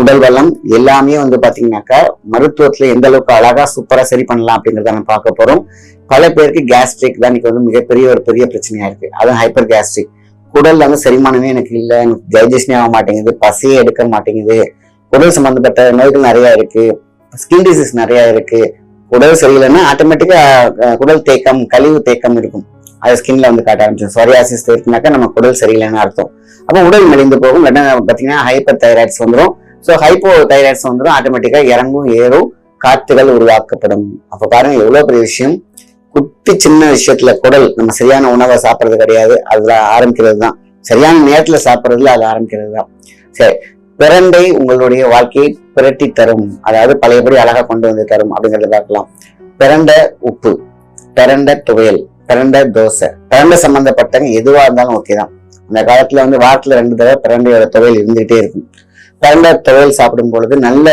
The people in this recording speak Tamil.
குடல் வளம் எல்லாமே வந்து பாத்தீங்கன்னாக்கா மருத்துவத்துல எந்த அளவுக்கு அழகா சூப்பரா சரி பண்ணலாம் அப்படிங்கறத நம்ம பார்க்க போறோம். பல பேருக்கு கேஸ்ட்ரிக் தான் இன்னைக்கு வந்து மிகப்பெரிய ஒரு பெரிய பிரச்சனையா இருக்கு. அதுவும் ஹைப்பர் கேஸ்ட்ரிக். குடல்ல வந்து செரிமானமே எனக்கு இல்ல, எனக்கு டைஜஷனே ஆக மாட்டேங்குது, பசியே எடுக்க மாட்டேங்குது, குடல் சம்பந்தப்பட்ட நோய்கள் நிறைய இருக்கு, ஸ்கின் டிசீஸ் நிறைய இருக்கு. குடல் சரியில்லைன்னா ஆட்டோமேட்டிக்கா குடல் தேக்கம், கழிவு தேக்கம் இருக்கும். அது ஸ்கின்ல வந்து காட்ட ஆரம்பிச்சோம். சொரியாசிஸ் இருக்குனாக்கா நம்ம குடல் சரியில்லைன்னு அர்த்தம். அப்போ உடல் மெலிந்து போகும். பாத்தீங்கன்னா ஹைப்பர் தைராய்ட்ஸ் வந்துடும். ஸோ ஹைப்போ தைராய்ட்ஸ் வந்துடும். ஆட்டோமேட்டிக்கா இறங்கும் ஏறும், காத்துகள் உருவாக்கப்படும். அப்ப பாருங்க எவ்வளவு பெரிய விஷயம். குட்டி சின்ன விஷயத்துல குடல் நம்ம சரியான உணவை சாப்பிட்றது கிடையாது, அதுல ஆரம்பிக்கிறது தான். சரியான நேரத்துல சாப்பிட்றதுல அது ஆரம்பிக்கிறது தான். சரி, பிரண்டை உங்களுடைய வாழ்க்கையை பிரட்டி தரும், அதாவது பழையபடி அழகா கொண்டு வந்து தரும் அப்படிங்கறத பார்க்கலாம். பிரண்டை உப்பு, பிரண்டை துவையல், பிரண்டை தோசை, பிரண்டை சம்பந்தப்பட்டவங்க எதுவா இருந்தாலும் ஓகே தான். அந்த காலத்துல வந்து வாரத்துல 2 தடவை பிரண்டையோட துவையல் இருந்துகிட்டே இருக்கும். பிரண்டை துவையல் சாப்பிடும் பொழுது நல்ல